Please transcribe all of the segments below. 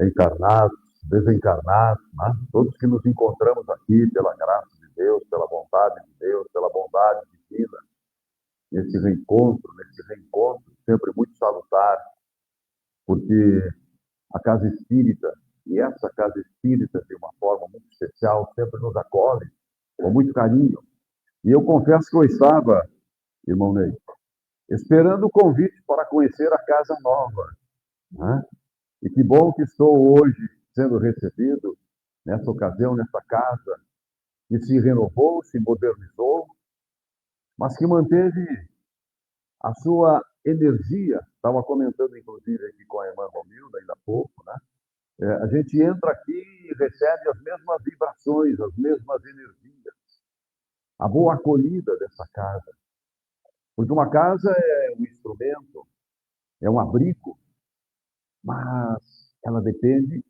encarnados, desencarnados, né? Todos que nos encontramos aqui pela graça de Deus, pela vontade de Deus, pela bondade divina, nesse reencontro sempre muito salutar, porque a casa espírita, e essa casa espírita, de uma forma muito especial, sempre nos acolhe com muito carinho. E eu confesso que eu estava, irmão Ney, esperando o convite para conhecer a casa nova, né? E que bom que estou hoje sendo recebido nessa ocasião, nessa casa que se renovou, se modernizou, mas que manteve a sua energia. Estava comentando, inclusive, aqui com a irmã Romilda, ainda há pouco, né? A gente entra aqui e recebe as mesmas vibrações, as mesmas energias. A boa acolhida dessa casa. Porque uma casa é um instrumento, é um abrigo, mas ela depende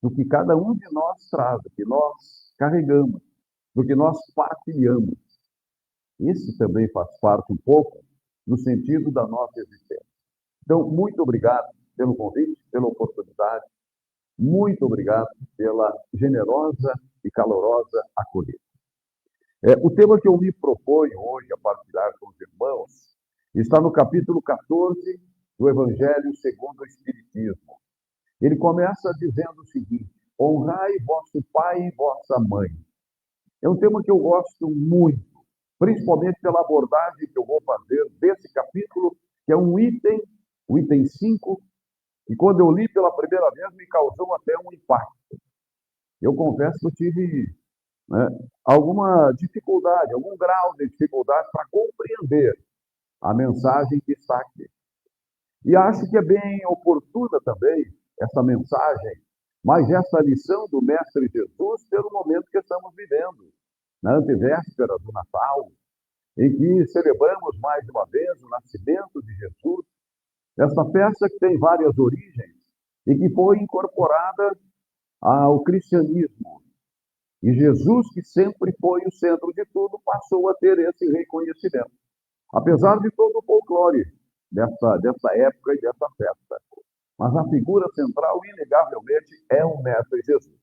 do que cada um de nós traz, do que nós carregamos, do que nós partilhamos. Isso também faz parte um pouco do sentido da nossa existência. Então, muito obrigado pelo convite, pela oportunidade, muito obrigado pela generosa e calorosa acolhida. O tema que eu me proponho hoje a partilhar com os irmãos está no capítulo 14 do Evangelho segundo o Espiritismo. Ele começa dizendo o seguinte: honrai vosso pai e vossa mãe. É um tema que eu gosto muito, principalmente pela abordagem que eu vou fazer desse capítulo, que é um item, o item 5, que quando eu li pela primeira vez me causou até um impacto. Eu confesso que eu tive, né, alguma dificuldade, algum grau de dificuldade para compreender a mensagem que está aqui. E acho que é bem oportuna também essa mensagem, mas essa lição do Mestre Jesus pelo momento que estamos vivendo, na antevéspera do Natal, em que celebramos mais uma vez o nascimento de Jesus, essa festa que tem várias origens e que foi incorporada ao cristianismo. E Jesus, que sempre foi o centro de tudo, passou a ter esse reconhecimento, apesar de todo o folclore dessa época e dessa festa. Mas a figura central, inegavelmente, é o Mestre Jesus.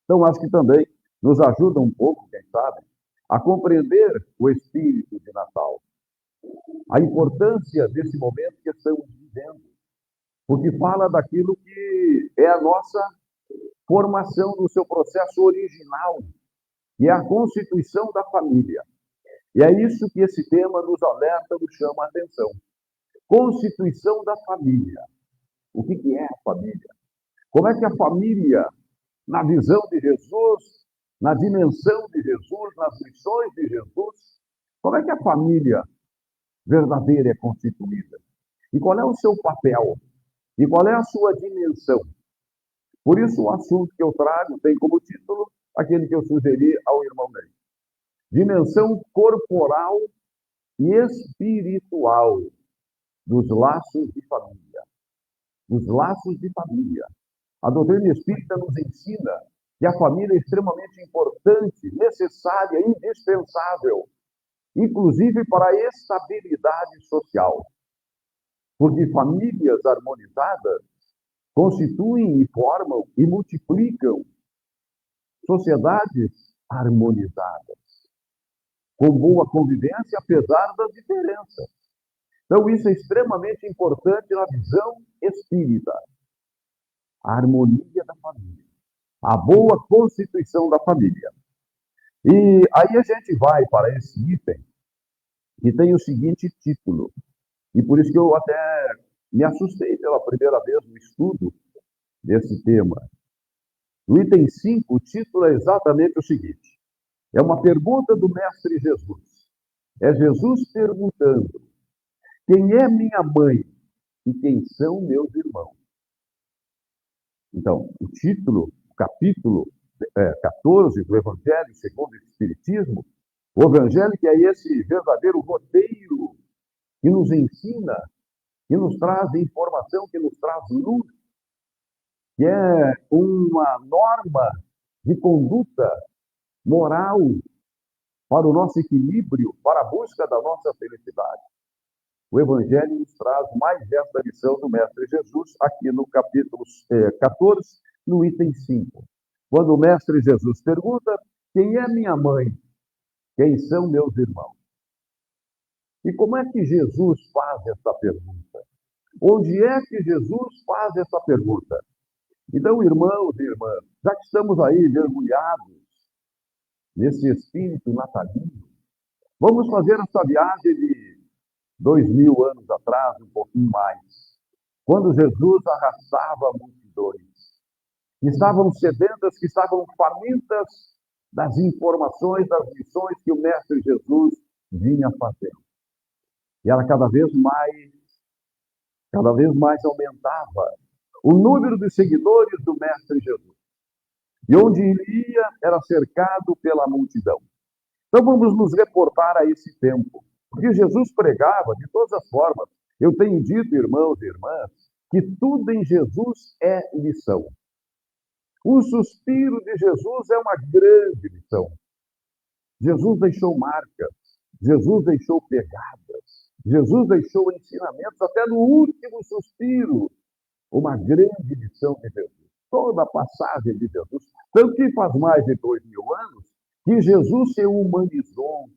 Então, acho que também nos ajuda um pouco, quem sabe, a compreender o espírito de Natal, a importância desse momento que estamos vivendo, porque fala daquilo que é a nossa formação no seu processo original, que é a constituição da família. E é isso que esse tema nos alerta, nos chama a atenção. Constituição da família. O que é a família? Como é que a família, na visão de Jesus, na dimensão de Jesus, nas lições de Jesus, como é que a família verdadeira é constituída? E qual é o seu papel? E qual é a sua dimensão? Por isso, o assunto que eu trago tem como título aquele que eu sugeri ao irmão Ney: dimensão corporal e espiritual dos laços de família. Os laços de família. A doutrina espírita nos ensina que a família é extremamente importante, necessária, indispensável, inclusive para a estabilidade social. Porque famílias harmonizadas constituem e formam e multiplicam sociedades harmonizadas, com boa convivência, apesar das diferenças. Então, isso é extremamente importante na visão espírita. A harmonia da família, a boa constituição da família. E aí a gente vai para esse item, que tem o seguinte título, e por isso que eu até me assustei pela primeira vez no estudo desse tema. No item 5, o título é exatamente o seguinte: é uma pergunta do Mestre Jesus. É Jesus perguntando: quem é minha mãe e quem são meus irmãos? Então, o título, o capítulo 14 do Evangelho segundo o Espiritismo, o Evangelho que é esse verdadeiro roteiro que nos ensina, que nos traz informação, que nos traz luz, que é uma norma de conduta moral para o nosso equilíbrio, para a busca da nossa felicidade. o Evangelho nos traz mais esta lição do Mestre Jesus, aqui no capítulo 14, no item 5. Quando o Mestre Jesus pergunta: quem é minha mãe? Quem são meus irmãos? E como é que Jesus faz essa pergunta? Onde é que Jesus faz essa pergunta? Então, irmãos e irmãs, já que estamos aí mergulhados nesse espírito natalino, vamos fazer essa viagem de 2000 anos atrás, um pouquinho mais, quando Jesus arrastava multidões, que estavam sedentas, que estavam famintas das informações, das lições que o Mestre Jesus vinha fazendo. E ela cada vez mais aumentava o número de seguidores do Mestre Jesus. E onde ele ia, era cercado pela multidão. Então vamos nos reportar a esse tempo. Porque Jesus pregava de todas as formas. Eu tenho dito, irmãos e irmãs, que tudo em Jesus é lição. O suspiro de Jesus é uma grande lição. Jesus deixou marcas, Jesus deixou pegadas, Jesus deixou ensinamentos, até no último suspiro, uma grande lição de Jesus. Toda a passagem de Jesus, tanto que faz mais de 2000 anos, que Jesus se humanizou,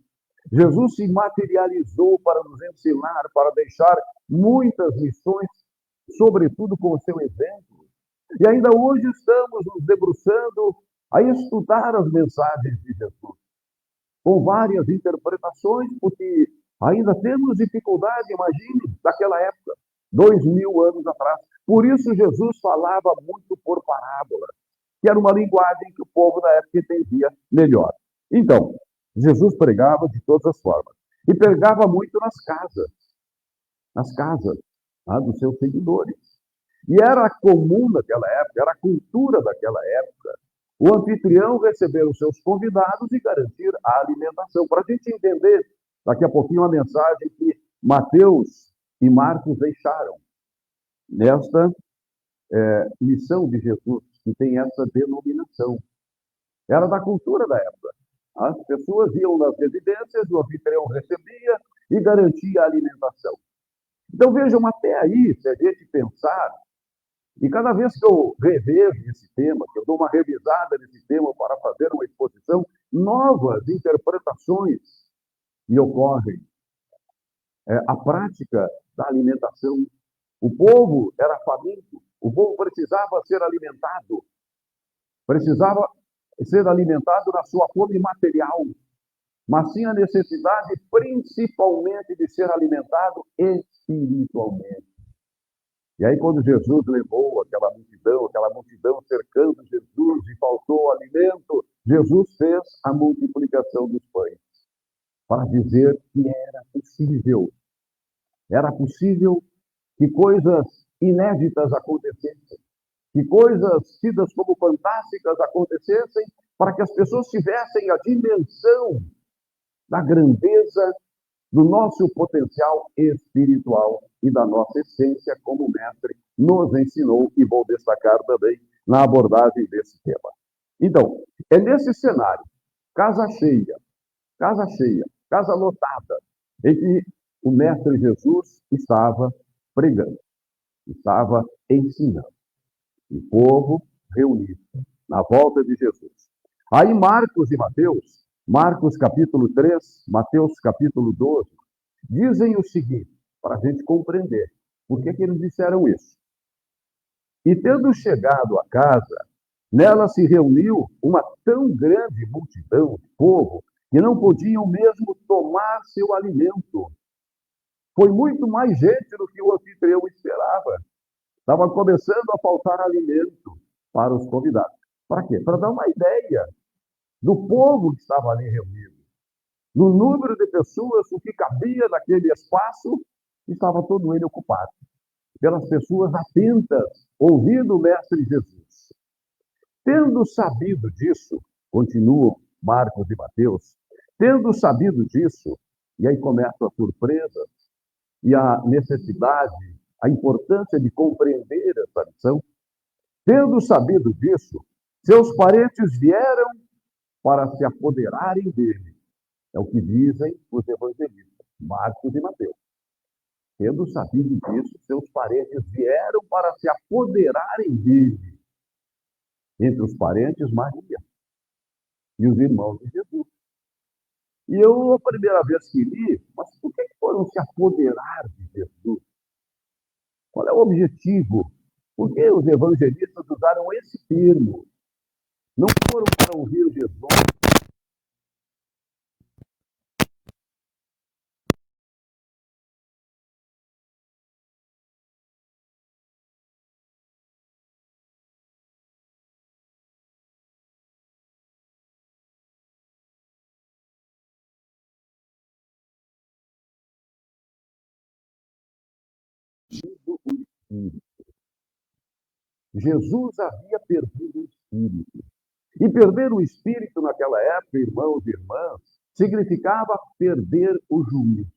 Jesus se materializou para nos ensinar, para deixar muitas lições, sobretudo com o seu exemplo. E ainda hoje estamos nos debruçando a estudar as mensagens de Jesus, com várias interpretações, porque ainda temos dificuldade, imagine, daquela época, 2000 anos atrás. Por isso Jesus falava muito por parábola, que era uma linguagem que o povo da época entendia melhor. Então, Jesus pregava de todas as formas. E pregava muito nas casas dos seus seguidores. E era comum naquela época, era a cultura daquela época, o anfitrião receber os seus convidados e garantir a alimentação. Para a gente entender daqui a pouquinho a mensagem que Mateus e Marcos deixaram nesta lição de Jesus, que tem essa denominação. Era da cultura da época. As pessoas iam nas residências, o anfitrião recebia e garantia a alimentação. Então vejam, até aí, se a gente pensar, e cada vez que eu revejo esse tema, que eu dou uma revisada nesse tema para fazer uma exposição, novas interpretações me ocorrem. A prática da alimentação. O povo era faminto, o povo precisava ser alimentado na sua fome material, mas tinha necessidade principalmente de ser alimentado espiritualmente. E aí, quando Jesus levou aquela multidão cercando Jesus e faltou alimento, Jesus fez a multiplicação dos pães, para dizer que era possível que coisas inéditas acontecessem, que coisas tidas como fantásticas acontecessem, para que as pessoas tivessem a dimensão da grandeza do nosso potencial espiritual e da nossa essência, como o mestre nos ensinou, e vou destacar também na abordagem desse tema. Então, é nesse cenário, casa cheia, casa lotada, em que o mestre Jesus estava pregando, estava ensinando. O povo reunido na volta de Jesus. Aí Marcos e Mateus, Marcos capítulo 3, Mateus capítulo 12, dizem o seguinte, para a gente compreender por que eles disseram isso. E tendo chegado à casa, nela se reuniu uma tão grande multidão de povo que não podiam mesmo tomar seu alimento. Foi muito mais gente do que o anfitrião esperava. Estava começando a faltar alimento para os convidados. Para quê? Para dar uma ideia do povo que estava ali reunido. No número de pessoas, o que cabia naquele espaço, estava todo ele ocupado. Pelas pessoas atentas, ouvindo o Mestre Jesus. Tendo sabido disso, continuam Marcos e Mateus, tendo sabido disso, e aí começa a surpresa e a necessidade, a importância de compreender essa lição. Tendo sabido disso, seus parentes vieram para se apoderarem dele. É o que dizem os evangelistas, Marcos e Mateus. Tendo sabido disso, seus parentes vieram para se apoderarem dele. Entre os parentes, Maria e os irmãos de Jesus. E eu, a primeira vez que li, mas por que foram se apoderar de Jesus? Qual é o objetivo? Por que os evangelistas usaram esse termo? Não foram para ouvir Jesus. Do Espírito. Jesus havia perdido o Espírito. E perder o Espírito naquela época, irmãos e irmãs, significava perder o juízo.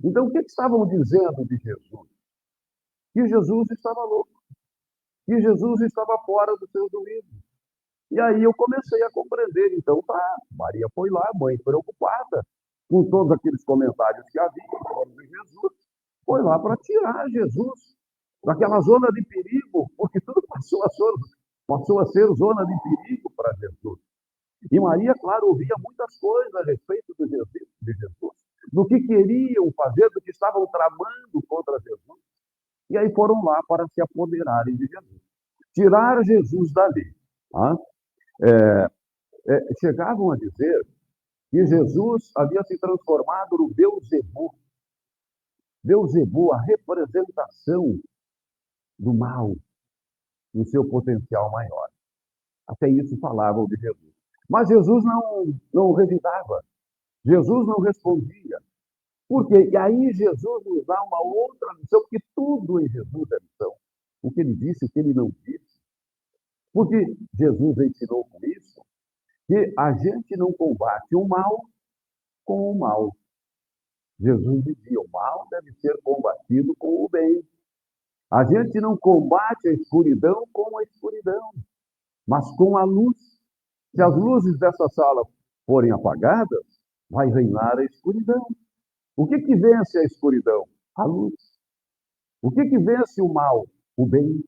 Então, o que estavam dizendo de Jesus? Que Jesus estava louco, que Jesus estava fora do seu juízo. E aí eu comecei a compreender. Então, tá, Maria foi lá, mãe preocupada, com todos aqueles comentários que havia em torno de Jesus, foi lá para tirar Jesus daquela zona de perigo, porque tudo passou a ser zona de perigo para Jesus. E Maria, claro, ouvia muitas coisas a respeito de Jesus, do que queriam fazer, do que estavam tramando contra Jesus. E aí foram lá para se apoderarem de Jesus. Tirar Jesus dali. Tá? Chegavam a dizer que Jesus havia se transformado no Beelzebú. Beelzebú, a representação do mal, no seu potencial maior. Até isso falavam de Jesus. Mas Jesus não revidava. Jesus não respondia. Por quê? E aí Jesus nos dá uma outra lição, porque tudo em Jesus é lição. O que ele disse, o que ele não disse. Porque Jesus ensinou com isso que a gente não combate o mal com o mal. Jesus dizia, o mal deve ser combatido com o bem. A gente não combate a escuridão com a escuridão, mas com a luz. Se as luzes dessa sala forem apagadas, vai reinar a escuridão. O que vence a escuridão? A luz. O que vence o mal? O bem.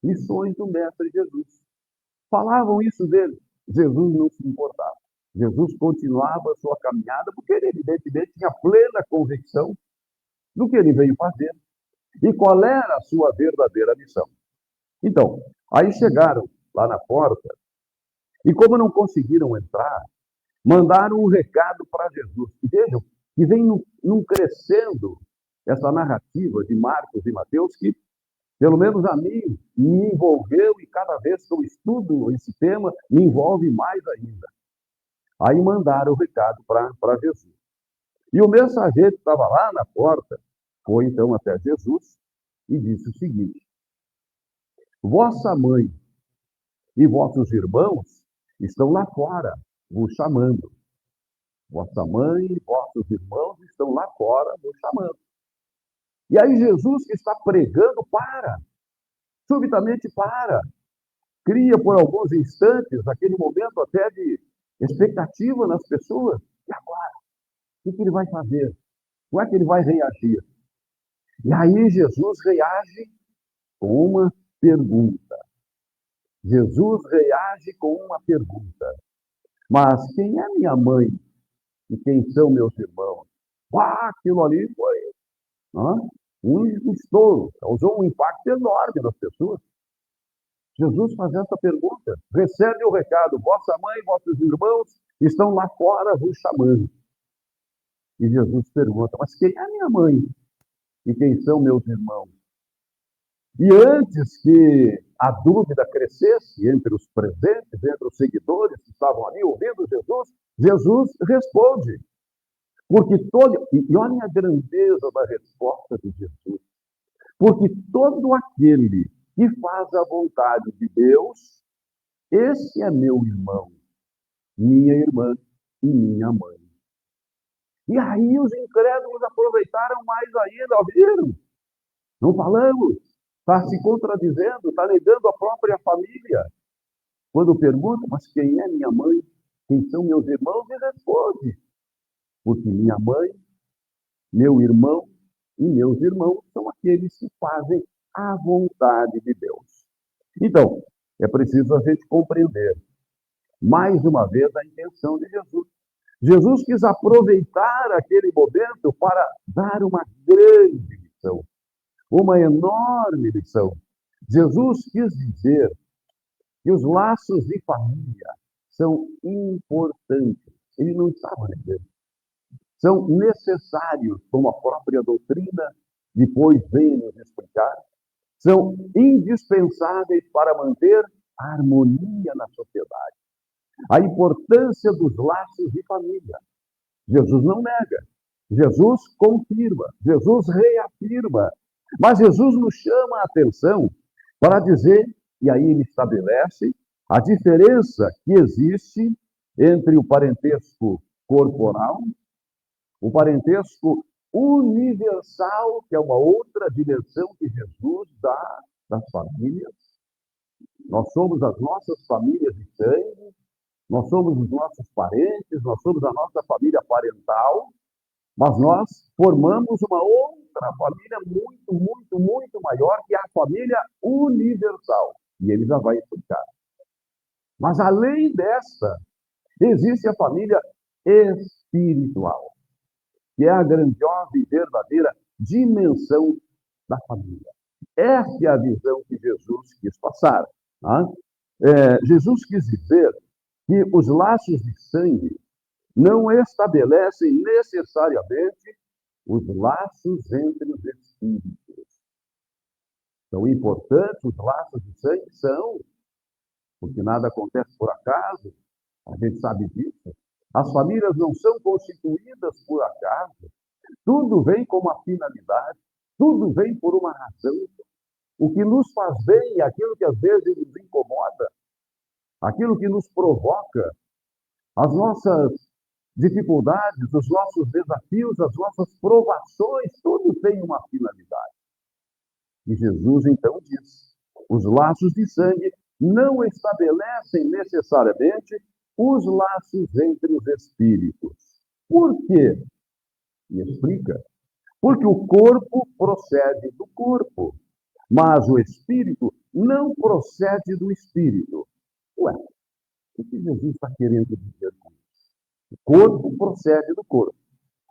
Lições do Mestre Jesus. Falavam isso dele. Jesus não se importava. Jesus continuava a sua caminhada, porque ele, evidentemente, tinha plena convicção do que ele veio fazer e qual era a sua verdadeira missão. Então, aí chegaram lá na porta e, como não conseguiram entrar, mandaram um recado para Jesus. E vejam, que vem num crescendo essa narrativa de Marcos e Mateus, que, pelo menos a mim, me envolveu e cada vez que eu estudo esse tema, me envolve mais ainda. Aí mandaram o recado para Jesus. E o mensageiro que estava lá na porta foi então até Jesus e disse o seguinte: vossa mãe e vossos irmãos estão lá fora vos chamando. Vossa mãe e vossos irmãos estão lá fora vos chamando. E aí Jesus, que está pregando, subitamente para. Cria por alguns instantes aquele momento até de expectativa nas pessoas. E agora? O que ele vai fazer? Como é que ele vai reagir? E aí Jesus reage com uma pergunta. Jesus reage com uma pergunta. Mas quem é minha mãe e quem são meus irmãos? Aquilo ali foi um estouro, causou um impacto enorme nas pessoas. Jesus faz essa pergunta, recebe o recado, vossa mãe e vossos irmãos estão lá fora vos chamando. E Jesus pergunta, mas quem é minha mãe e quem são meus irmãos? E antes que a dúvida crescesse entre os presentes, entre os seguidores que estavam ali ouvindo Jesus, Jesus responde. Porque e olhem a grandeza da resposta de Jesus. Porque todo aquele que faz a vontade de Deus, esse é meu irmão, minha irmã e minha mãe. E aí os incrédulos aproveitaram mais ainda, viram? Não falamos, está se contradizendo, está negando a própria família. Quando pergunta, mas quem é minha mãe? Quem são meus irmãos? Ele responde, porque minha mãe, meu irmão e meus irmãos são aqueles que fazem a vontade de Deus. Então, é preciso a gente compreender, mais uma vez, a intenção de Jesus. Jesus quis aproveitar aquele momento para dar uma grande lição, uma enorme lição. Jesus quis dizer que os laços de família são importantes. Ele não estava dizendo. São necessários, como a própria doutrina depois vem nos explicar, são indispensáveis para manter a harmonia na sociedade. A importância dos laços de família. Jesus não nega, Jesus confirma, Jesus reafirma, mas Jesus nos chama a atenção para dizer, e aí ele estabelece a diferença que existe entre o parentesco corporal, o parentesco universal, que é uma outra dimensão que Jesus dá das famílias. Nós somos as nossas famílias de sangue, nós somos os nossos parentes, nós somos a nossa família parental, mas nós formamos uma outra família muito maior, que é a família universal. E ele já vai explicar. Mas além dessa, existe a família espiritual, que é a grandiosa e verdadeira dimensão da família. Essa é a visão que Jesus quis passar. Tá? Jesus quis dizer que os laços de sangue não estabelecem necessariamente os laços entre os espíritos. São importantes os laços de sangue? São, porque nada acontece por acaso, a gente sabe disso. As famílias não são constituídas por acaso, tudo vem com uma finalidade, tudo vem por uma razão. O que nos faz bem, aquilo que às vezes nos incomoda, aquilo que nos provoca, as nossas dificuldades, os nossos desafios, as nossas provações, tudo tem uma finalidade. E Jesus então diz: os laços de sangue não estabelecem necessariamente os laços entre os espíritos. Por quê? E explica. Porque o corpo procede do corpo, mas o espírito não procede do espírito. Ué, o que Jesus está querendo dizer com isso? O corpo procede do corpo,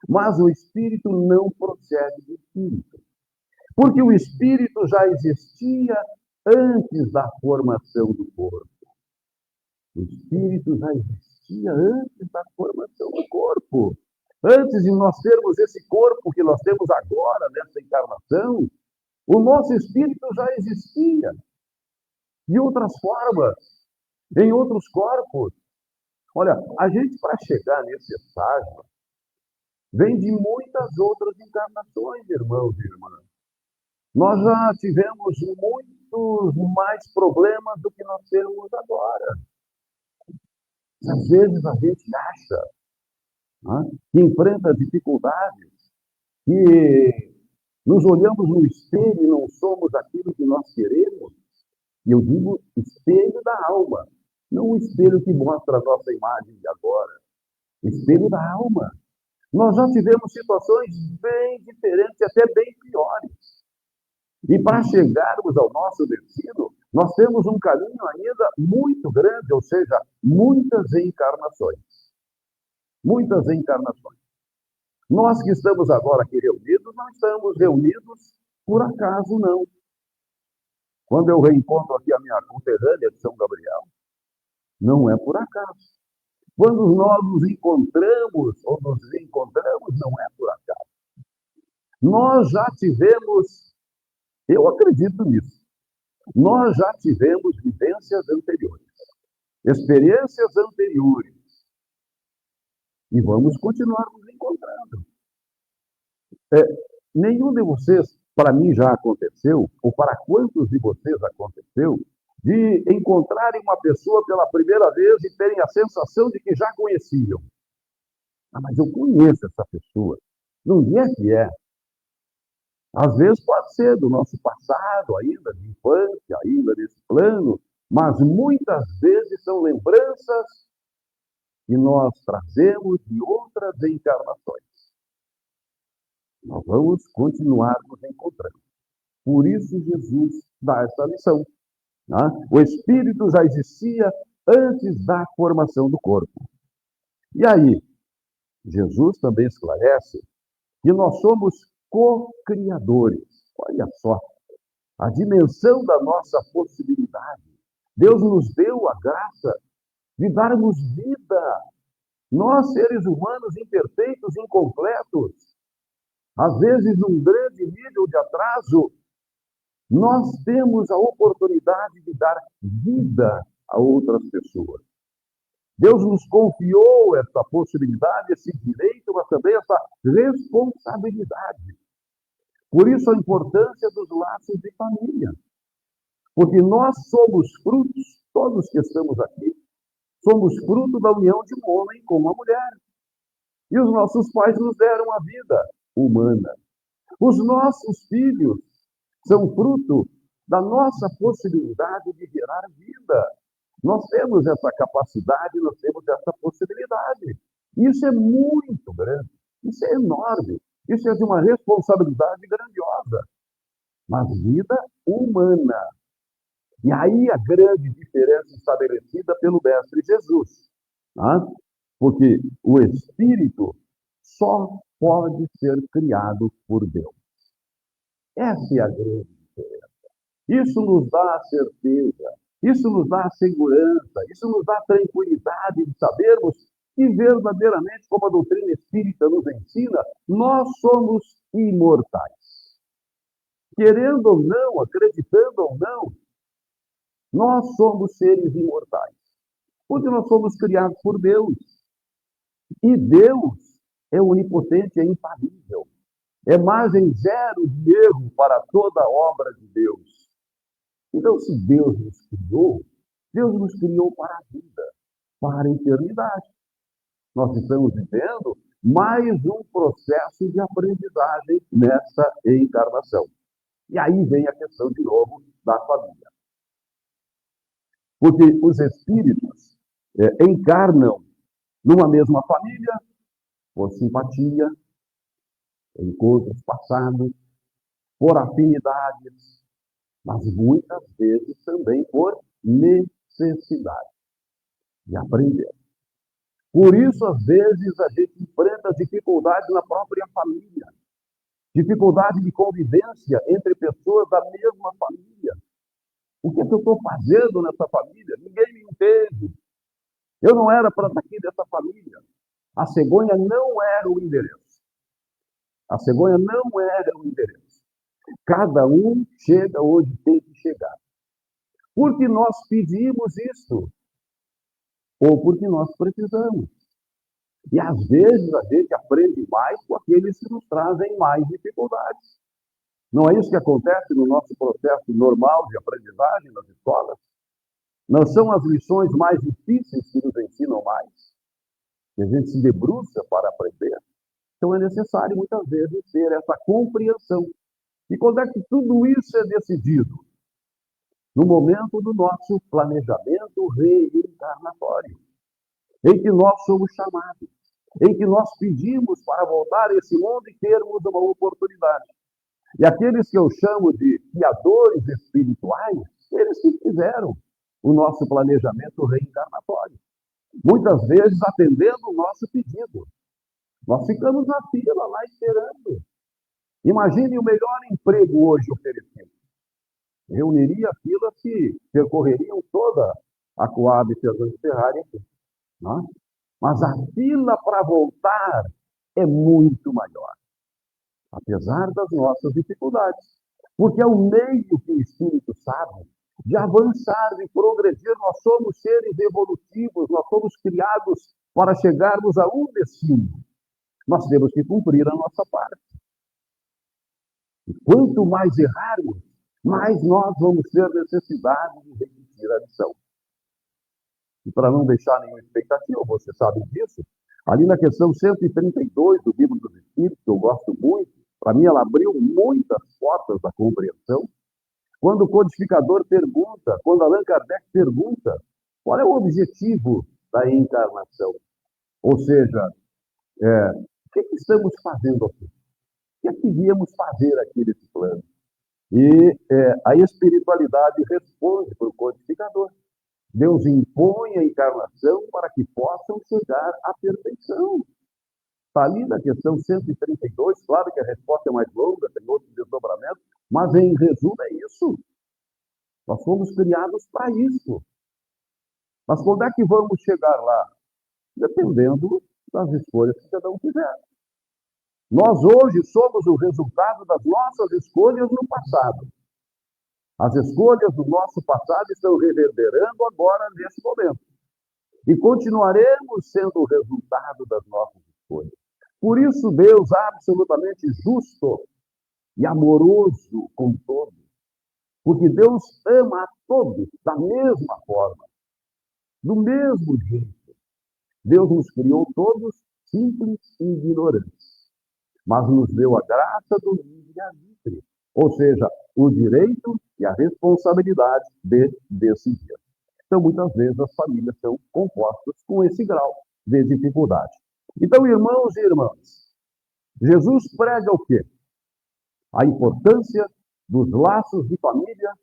mas o espírito não procede do espírito. Porque o espírito já existia antes da formação do corpo. O espírito já existia antes da formação do corpo. Antes de nós termos esse corpo que nós temos agora, nessa encarnação, o nosso espírito já existia. De outras formas, em outros corpos. Olha, a gente, para chegar nesse estágio, vem de muitas outras encarnações, irmãos e irmãs. Nós já tivemos muitos mais problemas do que nós temos agora. Às vezes a gente acha, né, que enfrenta dificuldades, que nos olhamos no espelho e não somos aquilo que nós queremos. E eu digo espelho da alma, não o espelho que mostra a nossa imagem de agora. Espelho da alma. Nós já tivemos situações bem diferentes, até bem piores. E para chegarmos ao nosso destino, nós temos um caminho ainda muito grande, ou seja, muitas encarnações. Muitas encarnações. Nós que estamos agora aqui reunidos, não estamos reunidos por acaso, não. Quando eu reencontro aqui a minha conterrânea de São Gabriel, não é por acaso. Quando nós nos encontramos, ou nos encontramos, não é por acaso. Nós já tivemos, eu acredito nisso, nós já tivemos vivências anteriores, experiências anteriores, e vamos continuar nos encontrando. Nenhum de vocês, para mim já aconteceu, ou para quantos de vocês aconteceu, de encontrarem uma pessoa pela primeira vez e terem a sensação de que já conheciam. Ah, mas eu conheço essa pessoa. Não é que é. Às vezes pode ser do nosso passado ainda, de infância, ainda desse plano, mas muitas vezes são lembranças que nós trazemos de outras encarnações. Nós vamos continuar nos encontrando. Por isso Jesus dá essa lição. Né? O Espírito já existia antes da formação do corpo. E aí, Jesus também esclarece que nós somos co-criadores. Olha só, a dimensão da nossa possibilidade. Deus nos deu a graça de darmos vida. Nós, seres humanos imperfeitos, incompletos, às vezes num grande nível de atraso, nós temos a oportunidade de dar vida a outras pessoas. Deus nos confiou essa possibilidade, esse direito, mas também essa responsabilidade. Por isso a importância dos laços de família. Porque nós somos frutos, todos que estamos aqui, somos fruto da união de um homem com uma mulher. E os nossos pais nos deram a vida humana. Os nossos filhos são fruto da nossa possibilidade de gerar vida. Nós temos essa capacidade, nós temos essa possibilidade. Isso é muito grande, isso é enorme, isso é de uma responsabilidade grandiosa. Mas vida humana. E aí a grande diferença estabelecida pelo Mestre Jesus. Tá? Porque o Espírito só pode ser criado por Deus. Essa é a grande diferença. Isso nos dá certeza, isso nos dá segurança, isso nos dá tranquilidade de sabermos que verdadeiramente, como a doutrina espírita nos ensina, nós somos imortais. Querendo ou não, acreditando ou não, nós somos seres imortais. Porque nós somos criados por Deus. E Deus é onipotente, é infalível. É margem zero de erro para toda a obra de Deus. Então, se Deus nos criou para a vida, para a eternidade. Nós estamos vivendo mais um processo de aprendizagem nessa encarnação. E aí vem a questão, de novo, da família. Porque os espíritos encarnam numa mesma família, por simpatia, encontros passados, por afinidades, mas muitas vezes também por necessidade de aprender. Por isso, às vezes, a gente enfrenta dificuldades na própria família, dificuldade de convivência entre pessoas da mesma família. O que eu estou fazendo nessa família? Ninguém me entende. Eu não era para estar aqui dessa família. A cegonha não era o endereço. A cegonha não era o endereço. Cada um chega onde tem que chegar. Porque nós pedimos isso. Ou porque nós precisamos. E às vezes a gente aprende mais com aqueles que nos trazem mais dificuldades. Não é isso que acontece no nosso processo normal de aprendizagem nas escolas? Não são as lições mais difíceis que nos ensinam mais? Que a gente se debruça para aprender? Então é necessário muitas vezes ter essa compreensão. E quando é que tudo isso é decidido? No momento do nosso planejamento reencarnatório, em que nós somos chamados, em que nós pedimos para voltar a esse mundo e termos uma oportunidade. E aqueles que eu chamo de guiadores espirituais, eles que fizeram o nosso planejamento reencarnatório. Muitas vezes atendendo o nosso pedido. Nós ficamos na fila lá esperando. Imagine o melhor emprego hoje oferecido. Reuniria filas que percorreriam toda a Coab Fernando Ferrari aqui. Não é? Mas a fila para voltar é muito maior, apesar das nossas dificuldades. Porque é o meio que o Espírito sabe de avançar, de progredir. Nós somos seres evolutivos, nós somos criados para chegarmos a um destino. Nós temos que cumprir a nossa parte. E quanto mais errarmos, mais nós vamos ter necessidade de repetir a lição. E para não deixar nenhuma expectativa, você sabe disso, ali na questão 132 do Livro dos Espíritos, que eu gosto muito, para mim ela abriu muitas portas da compreensão, quando o codificador pergunta, quando Allan Kardec pergunta, qual é o objetivo da encarnação? Ou seja, o que estamos fazendo aqui? O que é que devíamos fazer aqui nesse plano? E a espiritualidade responde para o codificador. Deus impõe a encarnação para que possam chegar à perfeição. Está ali na questão 132, claro que a resposta é mais longa, tem outros desdobramentos, mas em resumo é isso. Nós fomos criados para isso. Mas quando é que vamos chegar lá? Dependendo das escolhas que cada um fizer. Nós hoje somos o resultado das nossas escolhas no passado. As escolhas do nosso passado estão reverberando agora, nesse momento. E continuaremos sendo o resultado das nossas escolhas. Por isso, Deus é absolutamente justo e amoroso com todos. Porque Deus ama a todos da mesma forma, do mesmo jeito. Deus nos criou todos simples e ignorantes, mas nos deu a graça do livre-arbítrio, ou seja, o direito e a responsabilidade de decidir. Então, muitas vezes, as famílias são compostas com esse grau de dificuldade. Então, irmãos e irmãs, Jesus prega o quê? A importância dos laços de família,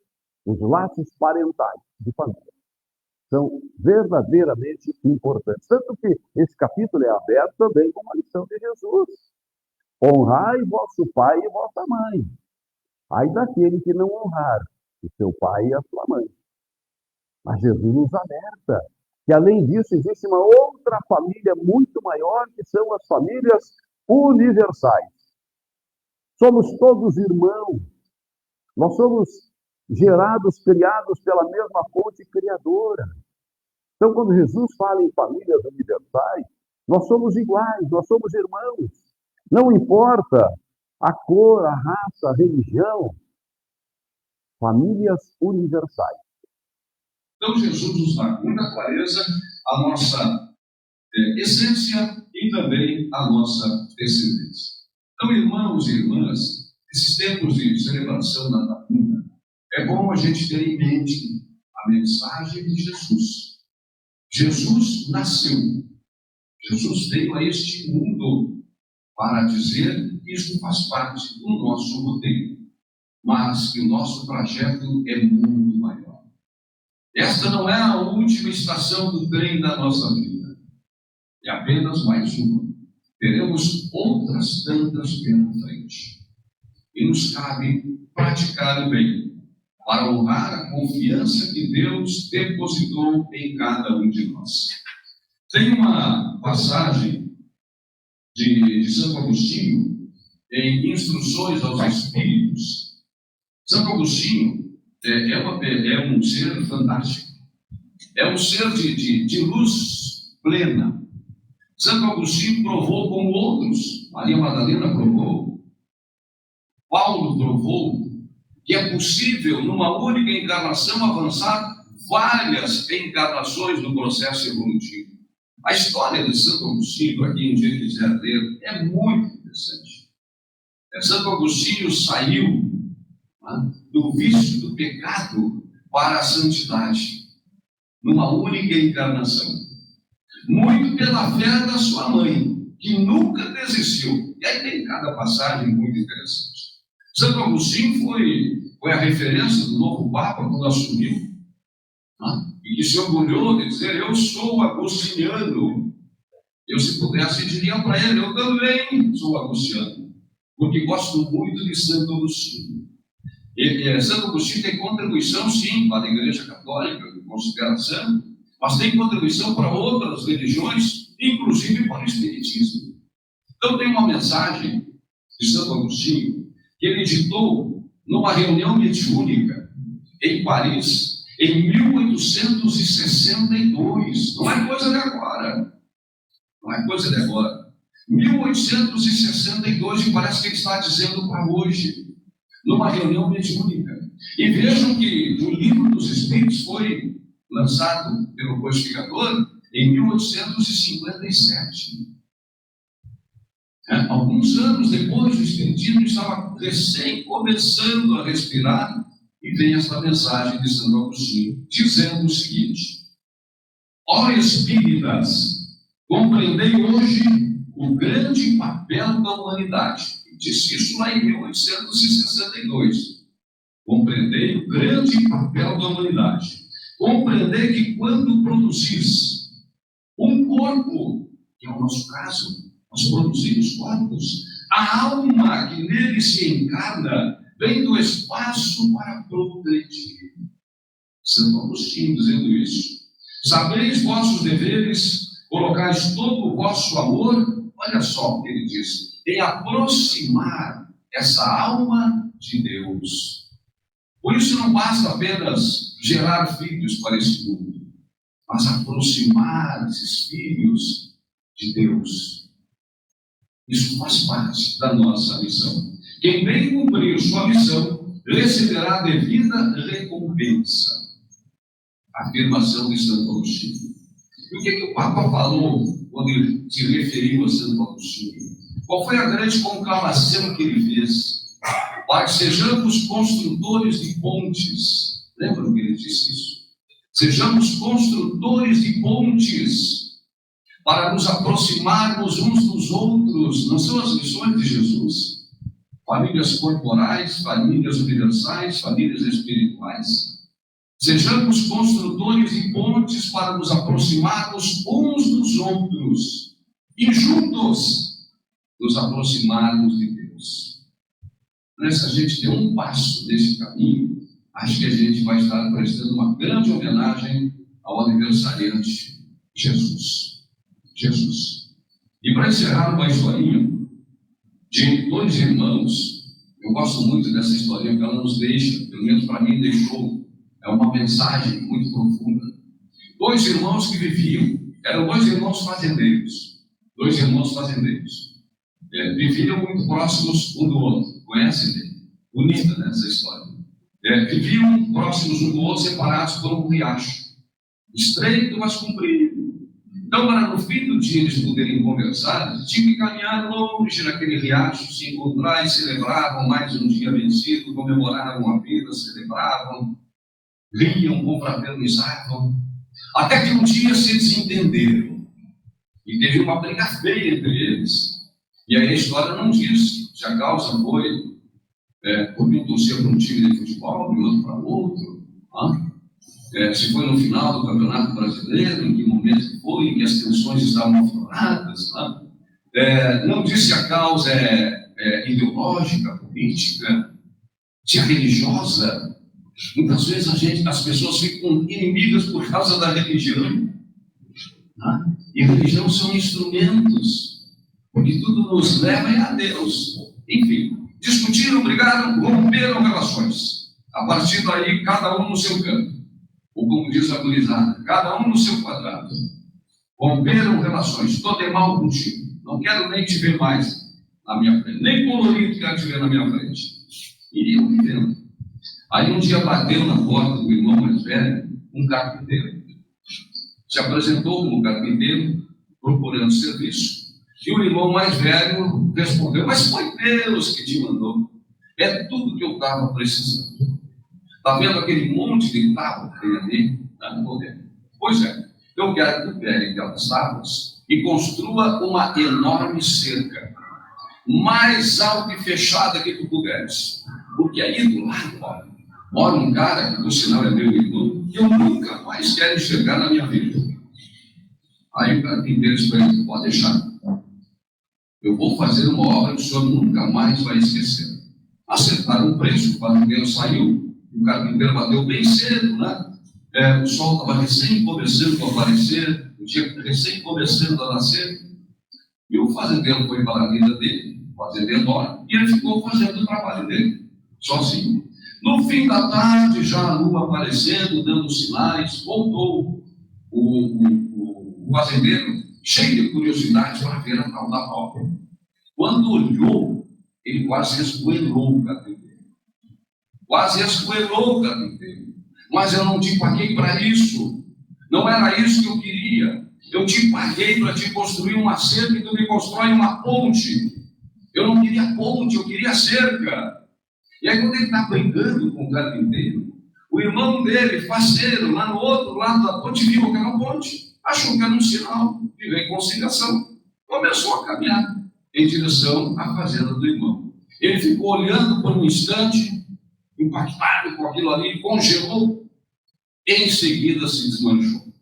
os laços parentais de família. São verdadeiramente importantes. Tanto que esse capítulo é aberto também com uma lição de Jesus. Honrai vosso pai e vossa mãe. Ai daquele que não honrar o seu pai e a sua mãe. Mas Jesus nos alerta que, além disso, existe uma outra família muito maior, que são as famílias universais. Somos todos irmãos. Nós somos gerados, criados pela mesma fonte criadora. Então, quando Jesus fala em famílias universais, nós somos iguais, nós somos irmãos. Não importa a cor, a raça, a religião. Famílias universais. Então, Jesus nos dá com muita clareza a nossa essência e também a nossa descendência. Então, irmãos e irmãs, esses tempos de celebração da Natalina, é bom a gente ter em mente a mensagem de Jesus. Jesus nasceu. Jesus veio a este mundo para dizer que isso faz parte do nosso roteiro, mas que o nosso trajeto é muito maior. Esta não é a última estação do trem da nossa vida. É apenas mais uma. Teremos outras tantas pela frente. E nos cabe praticar o bem, para honrar a confiança que Deus depositou em cada um de nós. Tem uma passagem de Santo Agostinho em Instruções aos Espíritos. Santo Agostinho é um ser fantástico. É um ser de luz plena. Santo Agostinho provou como outros. Maria Madalena provou. Paulo provou que é possível, numa única encarnação, avançar várias encarnações no processo evolutivo. A história de Santo Agostinho, para quem um dia quiser ler, é muito interessante. Santo Agostinho saiu do vício, do pecado, para a santidade, numa única encarnação. Muito pela fé da sua mãe, que nunca desistiu. E aí tem cada passagem muito interessante. Santo Agostinho foi a referência do novo Papa quando assumiu, e que se orgulhou de dizer: eu sou agostiniano. Eu, se pudesse, diria para ele: eu também sou agostiniano, porque gosto muito de Santo Agostinho. Santo Agostinho tem contribuição, sim, para a Igreja Católica, que considera santo, mas tem contribuição para outras religiões, inclusive para o Espiritismo. Então tem uma mensagem de Santo Agostinho que ele ditou numa reunião mediúnica em Paris, em 1862. Não é coisa de agora. Não é coisa de agora. 1862, e parece que ele está dizendo para hoje, numa reunião mediúnica. E vejam que o Livro dos Espíritos foi lançado pelo codificador em 1857. Alguns anos depois, o Espiritismo estava recém começando a respirar, e vem essa mensagem de Santo Agostinho, dizendo o seguinte: ó espíritas, compreendei hoje o grande papel da humanidade. disse isso lá em 1862. Compreendei o grande papel da humanidade. Compreendei que quando produzis um corpo, que é o nosso caso, nós produzimos corpos, a alma que nele se encarna vem do espaço para progredir. Santo Agostinho dizendo isso. Sabeis vossos deveres, colocais todo o vosso amor, olha só o que ele diz, em aproximar essa alma de Deus. Por isso não basta apenas gerar filhos para esse mundo, mas aproximar esses filhos de Deus. Isso faz parte da nossa missão. Quem bem cumprir sua missão receberá devida recompensa. Afirmação de Santo Agostinho. E o que o Papa falou quando ele se referiu a Santo Agostinho? Qual foi a grande conclamação que ele fez? Para que sejamos construtores de pontes. Lembram que ele disse isso? Sejamos construtores de pontes para nos aproximarmos uns dos outros. Não são as lições de Jesus? Famílias corporais, famílias universais, famílias espirituais. Sejamos construtores de pontes para nos aproximarmos uns dos outros e juntos nos aproximarmos de Deus. Se a gente der um passo nesse caminho, acho que a gente vai estar prestando uma grande homenagem ao aniversariante Jesus. E para encerrar uma historinha de dois irmãos, eu gosto muito dessa historinha, porque ela nos deixa, pelo menos para mim deixou, é uma mensagem muito profunda. Dois irmãos que viviam, eram dois irmãos fazendeiros. Viviam muito próximos um do outro. Conhecem? Bonita, né, essa história. Viviam próximos um do outro, separados por um riacho. Estreito, mas comprido. Então, para no fim do dia eles poderem conversar, tinham que caminhar longe naquele riacho, se encontrar e celebravam mais um dia vencido, comemoravam a vida, celebravam, riam, confraternizavam, até que um dia se desentenderam. E teve uma briga feia entre eles. E aí a história não diz se a causa foi porque um torcia para um time de futebol e outro para outro. Se foi no final do Campeonato Brasileiro, em que momento foi, em que as tensões estavam afloradas. Não diz se a causa é ideológica, política, se é religiosa. Muitas vezes as pessoas ficam inimigas por causa da religião. E a religião são instrumentos, porque tudo nos leva a Deus. Enfim, discutiram, brigaram, romperam relações. A partir daí, cada um no seu canto. Ou como diz a gurizada, cada um no seu quadrado. Romperam relações. Estou de mal contigo. Não quero nem te ver mais na minha frente. Nem colorido quero te ver na minha frente. Iriam vivendo. Aí um dia bateu na porta do irmão mais velho um carpinteiro. Se apresentou como carpinteiro, procurando serviço. E o irmão mais velho respondeu: mas foi Deus que te mandou. É tudo que eu estava precisando. Está vendo aquele monte de tábua que tem ali? Pois é, eu quero que pegue aquelas tábuas e construa uma enorme cerca, mais alta e fechada que tu puderes. Porque aí do lado, mora um cara que, por sinal, é meu irmão, que eu nunca mais quero enxergar na minha vida. Aí o carpinteiro disse para ele: pode deixar. Eu vou fazer uma obra que o senhor nunca mais vai esquecer. Acertaram o preço, o fazendeiro saiu. O carpinteiro bateu bem cedo, né? O sol estava recém começando a aparecer, o dia recém começando a nascer. E o fazendeiro foi para a vida dele, o fazendeiro embora, e ele ficou fazendo o trabalho dele, sozinho. No fim da tarde, já a lua aparecendo, dando sinais, voltou o fazendeiro, cheio de curiosidade para ver a tal da obra. Quando olhou, ele quase esgoelou o carpinteiro. Mas eu não te paguei para isso. Não era isso que eu queria. Eu te paguei para te construir uma cerca e tu me constrói uma ponte. Eu não queria ponte, eu queria cerca. E aí quando ele está brigando com o carpinteiro, o irmão dele, parceiro, lá no outro lado da ponte, viu aquela ponte. Achou que era um sinal de reconciliação. Começou a caminhar em direção à fazenda do irmão. Ele ficou olhando por um instante, impactado com aquilo ali, congelou, em seguida se desmanchou.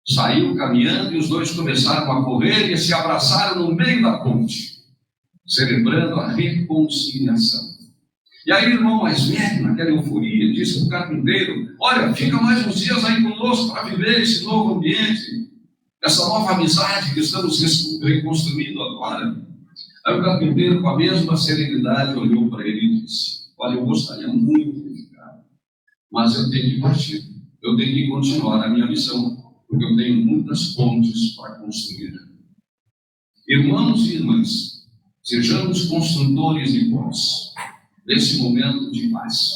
Saiu caminhando e os dois começaram a correr e se abraçaram no meio da ponte, celebrando a reconciliação. E aí o irmão mais velho, naquela euforia, disse para o carpinteiro: olha, fica mais uns dias aí conosco para viver esse novo ambiente, essa nova amizade que estamos reconstruindo agora. Aí o carpinteiro, com a mesma serenidade, olhou para ele e disse: olha, eu gostaria muito de ficar, mas eu tenho que partir, eu tenho que continuar a minha missão, porque eu tenho muitas pontes para construir. Irmãos e irmãs, sejamos construtores de pontes, nesse momento de paz,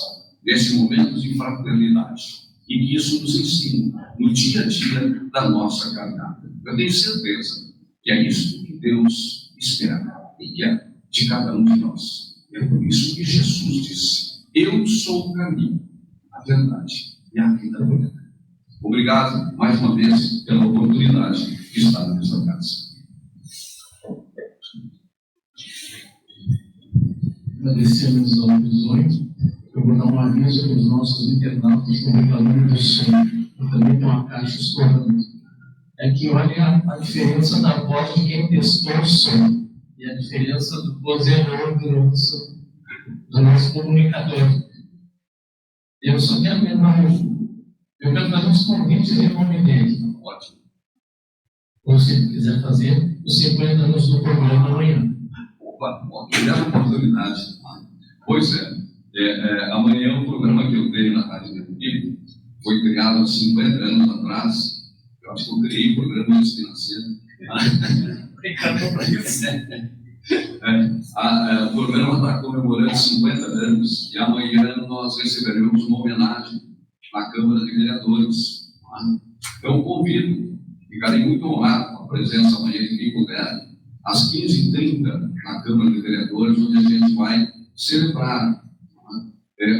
nesse momento de fraternidade, e que isso nos ensine no dia a dia da nossa caminhada. Eu tenho certeza que é isso que Deus espera e quer de cada um de nós. É por isso que Jesus disse: eu sou o caminho, a verdade e a vida plena. Obrigado mais uma vez pela oportunidade de estar nessa casa. Agradecemos ao Visões. Eu vou dar um aviso para os nossos internautas que estão reclamando do som. Eu também tenho uma caixa estourando. É que olha a diferença da voz de quem testou o som e a diferença do vozeador do nosso comunicador. Eu só quero lembrar, eu quero fazer uns convites em nome dele. Ótimo. Ou se quiser fazer os 50 anos do programa amanhã. Opa, obrigado pela oportunidade. Pois amanhã o programa que eu tenho na Rádio Republic foi criado há 50 anos atrás. Eu acho que eu criei o programa antes de nascer. Obrigado por isso. O programa está comemorando 50 anos e amanhã nós receberemos uma homenagem na Câmara de Vereadores. Então convido, ficarei muito honrado com a presença amanhã de quem puder, às 15h30 na Câmara de Vereadores, onde a gente vai celebrar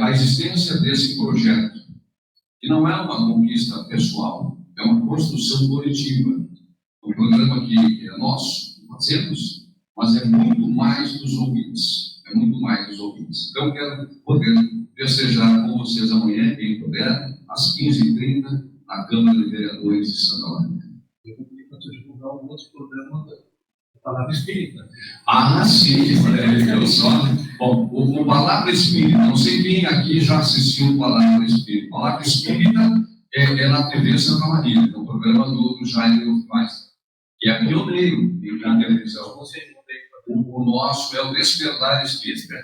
a existência desse projeto, que não é uma conquista pessoal, é uma construção coletiva. Um programa que é nosso, fazemos, mas é muito mais dos ouvintes. É muito mais dos ouvintes. Então, quero poder festejar com vocês amanhã, quem puder, às 15h30, na Câmara de Vereadores de Santa Maria. Eu vou pedir para você divulgar um outro programa da Palavra Espírita. Sim, eu só. Bom, o Palavra Espírita, não sei quem aqui já assistiu o Palavra Espírita. Palavra Espírita é na TV Santa Maria, é um programa do Jair Faz, que é pioneiro em televisão. O nosso é o Despertar Espírita.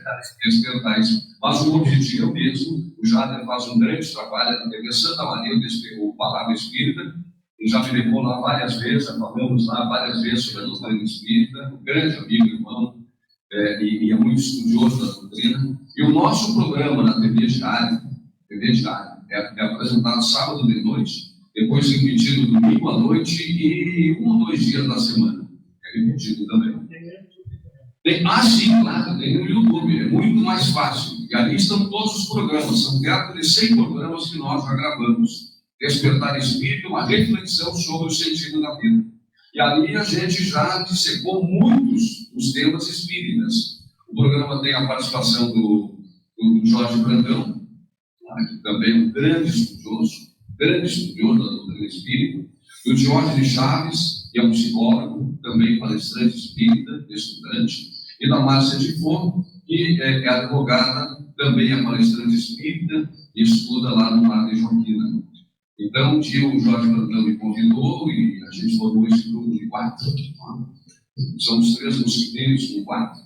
Mas o objetivo é o mesmo. O Jair faz um grande trabalho na TV Santa Maria, o Palavra Espírita. Ele já me levou lá várias vezes, falamos lá várias vezes sobre a doutrina espírita, um grande amigo, irmão, e é muito estudioso da doutrina. E o nosso programa na TV Diária é apresentado sábado de noite, depois repetido domingo à noite e 1 ou 2 dias da semana. É repetido também. Sim, claro, tem no YouTube, é muito mais fácil. E ali estão todos os programas, são perto de 100 programas que nós já gravamos. Despertar Espírito, uma reflexão sobre o sentido da vida. E ali a gente já dissecou muitos dos temas espíritas. O programa tem a participação do Jorge Brandão, que também é um grande estudioso da doutrina espírita, do Diógenes Chaves, que é um psicólogo, também palestrante espírita, estudante, e da Márcia de Fon, que é advogada, também é palestrante espírita e estuda lá no Mar de Joaquina. Então, o Jorge Brandão me convidou e a gente formou esse grupo de 4. Somos 3 mosquiteiros com 4.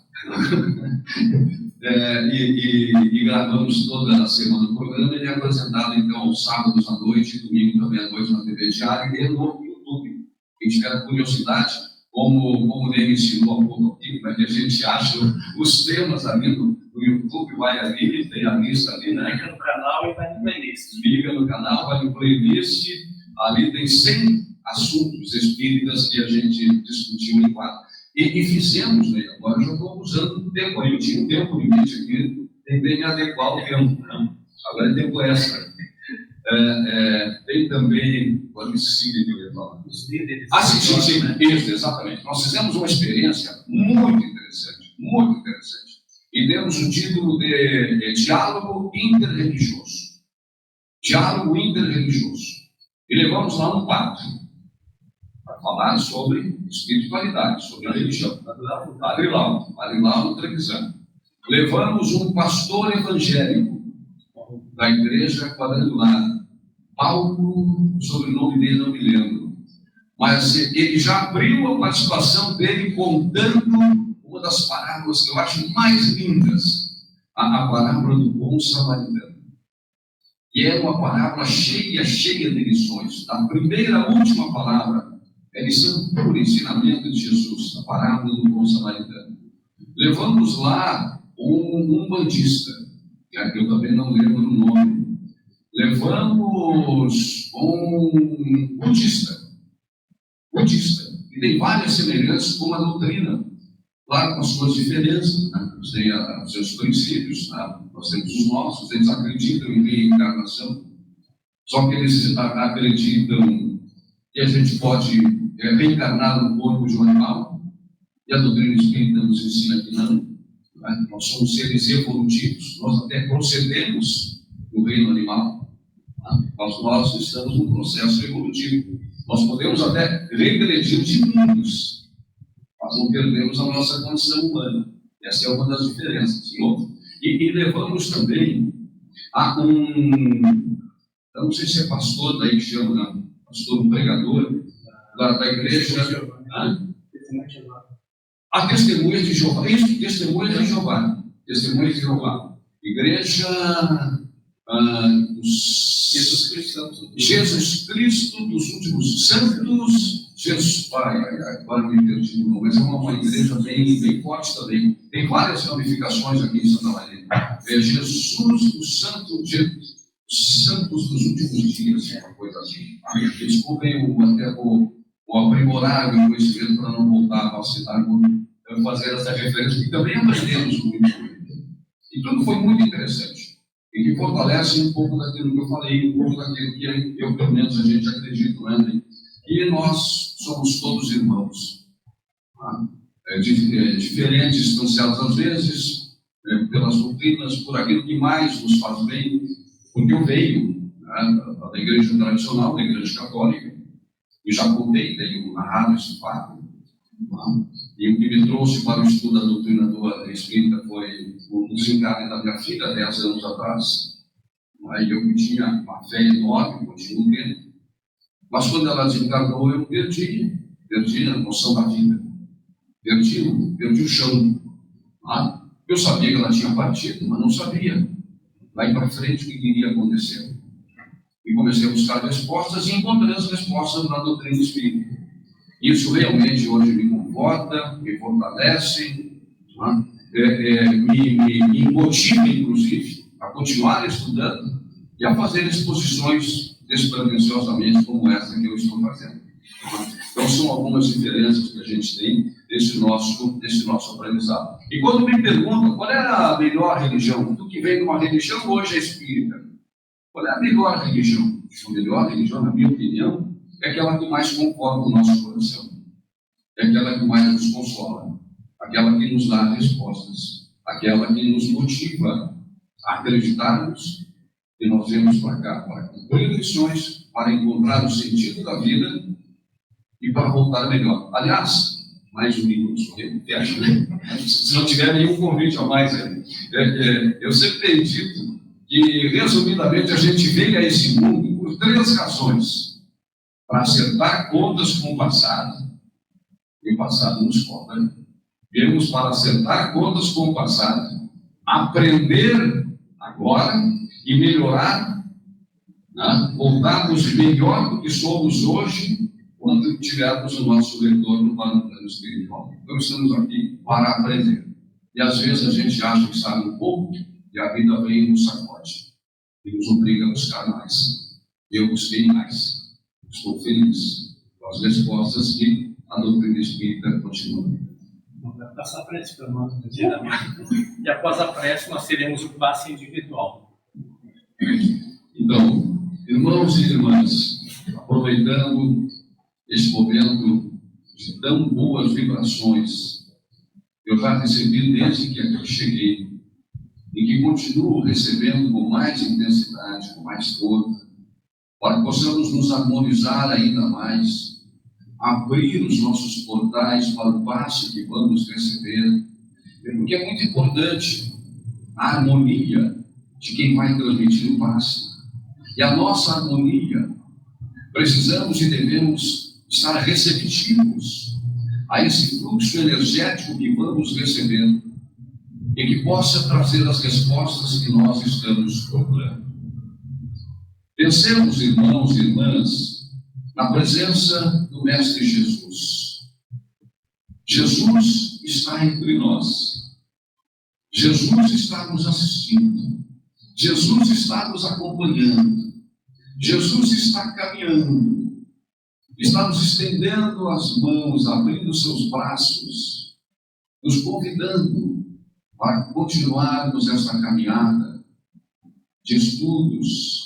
E gravamos toda a semana o programa. Ele é apresentado, então, aos sábados à noite, domingo também à noite na TV Diário e no YouTube. Quem tiver curiosidade, como o Ney ensinou há pouco aqui, para que a gente ache os temas ali no YouTube, vai ali, tem a lista ali, né? Fica no canal e vai no playlist. Fica no canal, vai no playlist, ali tem 100 assuntos espíritas que a gente discutiu em 4. E fizemos, né? Agora já estou usando o tempo aí, eu tinha um tempo limite aqui, tentei me adequar ao tempo, não. Agora é tempo extra. Tem também, agora me esqueci que eu ia falar. Os líderes. Sim, isso, exatamente. Nós fizemos uma experiência muito interessante, e demos o título de Diálogo Interreligioso. Diálogo Interreligioso. E levamos lá um padre para falar sobre espiritualidade, sobre a religião. Padre Laudo Trevisan. Levamos um pastor evangélico da Igreja Quadrangular. Paulo, o sobrenome dele não me lembro. Mas ele já abriu a participação dele contando uma das parábolas que eu acho mais lindas, a parábola do bom samaritano. E é uma parábola cheia de lições. A primeira, a última palavra é lição pura, ensinamento de Jesus, a parábola do bom samaritano. Levamos lá um bandista, que eu também não lembro o nome. Levamos um budista, que tem várias semelhanças com a doutrina, claro, com as suas diferenças, né? Tem os seus princípios, né? Nós temos os nossos, eles acreditam em reencarnação, só que eles acreditam que a gente pode reencarnar no corpo de um animal, e a doutrina espírita nos ensina que não, né? Nós somos seres evolutivos, nós até procedemos do reino animal, né? Nós estamos num processo evolutivo. Nós podemos até regredir de mundos, mas não perdemos a nossa condição humana. Essa é uma das diferenças. E levamos também a eu não sei se é pastor daí que chama, não, pastor, um pregador da igreja. A Testemunhas de Jeová. Isso, Testemunhas de Jeová. Testemunhas de Jeová. Igreja Jesus Cristo dos últimos santos, Jesus Pai, agora me perdi de novo, mas é uma igreja bem forte também. Tem várias ramificações aqui em Santa Maria. É Jesus dos Santos, Santos dos últimos dias, uma coisa assim. Desculpem o aprimorar o conhecimento para não voltar a citar, fazer essa referência, que também aprendemos muito. E tudo foi muito interessante. E que fortalece um pouco daquilo que eu falei, um pouco daquilo que eu, pelo menos, a gente acredita, né? E nós somos todos irmãos. Diferentes, distanciados às vezes, pelas doutrinas, por aquilo que mais nos faz bem, porque eu venho da igreja tradicional, da igreja católica, e já contei, tenho narrado esse fato. E o que me trouxe para o estudo da doutrina do espírita foi o desencarne da minha filha, 10 anos atrás. Aí eu tinha uma fé enorme, continuo tendo. Mas quando ela desencarnou, eu perdi a noção da vida. Perdi o chão. Eu sabia que ela tinha partido, mas não sabia. Daí para frente o que iria acontecer. E comecei a buscar respostas e encontrei as respostas na doutrina espírita. Isso realmente hoje me conforta, me fortalece, me motiva, inclusive, a continuar estudando e a fazer exposições despretensiosamente como essa que eu estou fazendo. Então, são algumas diferenças que a gente tem desse nosso aprendizado. E quando me perguntam qual é a melhor religião, tu que vem de uma religião hoje é espírita, qual é a melhor religião? A melhor religião, na minha opinião, é aquela que mais conforta o nosso coração, é aquela que mais nos consola, aquela que nos dá respostas, aquela que nos motiva a acreditarmos que nós viemos para cá para cumprir lições, para encontrar o sentido da vida e para voltar melhor. Aliás, mais um minuto, se não tiver nenhum convite a mais, eu sempre tenho dito que, resumidamente, a gente veio a esse mundo por 3 razões: para acertar contas com o passado, e o passado nos cobra. Viemos para acertar contas com o passado, aprender agora e melhorar, voltarmos melhor do que somos hoje, quando tivermos o nosso retorno para o plano espiritual. Então estamos aqui para aprender. E às vezes a gente acha que sabe um pouco, e a vida vem e nos sacode, e nos obriga a buscar mais. Eu busquei mais. Estou feliz com as respostas que a doutrina espírita continua. Vai passar a prece para nós, e após a prece nós teremos o passe individual. Então, irmãos e irmãs, aproveitando esse momento de tão boas vibrações, eu já recebi desde que aqui cheguei, e que continuo recebendo com mais intensidade, com mais força, para que possamos nos harmonizar ainda mais, abrir os nossos portais para o passe que vamos receber, porque é muito importante a harmonia de quem vai transmitir o passe. E a nossa harmonia, precisamos e devemos estar receptivos a esse fluxo energético que vamos receber e que possa trazer as respostas que nós estamos procurando. Pensemos, irmãos e irmãs, na presença do Mestre Jesus. Jesus está entre nós. Jesus está nos assistindo. Jesus está nos acompanhando. Jesus está caminhando. Está nos estendendo as mãos, abrindo seus braços, nos convidando para continuarmos essa caminhada de estudos,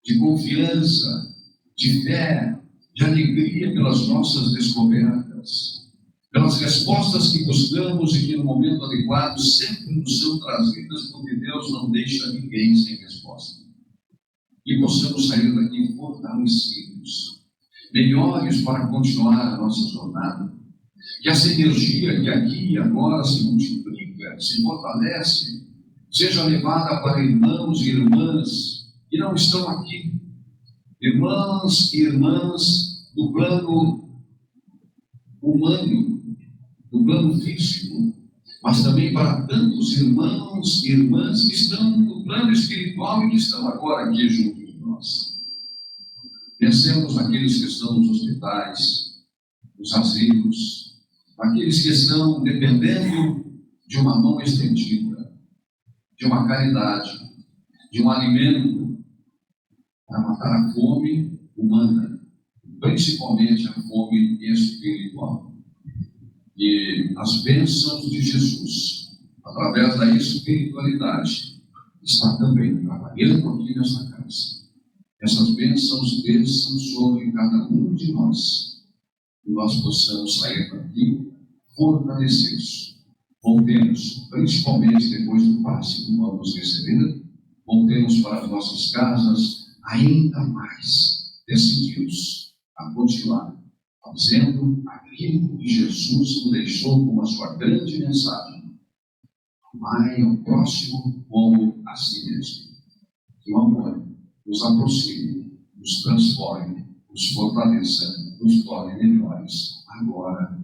de confiança, de fé, de alegria pelas nossas descobertas, pelas respostas que buscamos e que no momento adequado sempre nos são trazidas, porque Deus não deixa ninguém sem resposta. E possamos sair daqui fortalecidos, melhores para continuar a nossa jornada. Que essa energia que aqui e agora se multiplica, se fortalece, seja levada para irmãos e irmãs que não estão aqui, irmãs e irmãs do plano humano, do plano físico, mas também para tantos irmãos e irmãs que estão no plano espiritual e que estão agora aqui junto de nós. Pensemos naqueles que estão nos hospitais, nos asilos, aqueles que estão dependendo de uma mão estendida, de uma caridade, de um alimento para matar a fome humana, principalmente a fome espiritual. E as bênçãos de Jesus, através da espiritualidade, está também trabalhando aqui nessa casa. Essas bênçãos desçam sobre cada um de nós, que nós possamos sair daqui fortalecidos. Voltemos, principalmente depois do passe que vamos receber, voltemos para as nossas casas ainda mais decididos a continuar fazendo aquilo que Jesus nos deixou como a sua grande mensagem: amai ao próximo como a si mesmo. Que o amor nos aproxime, nos transforme, nos fortaleça, nos torne melhores agora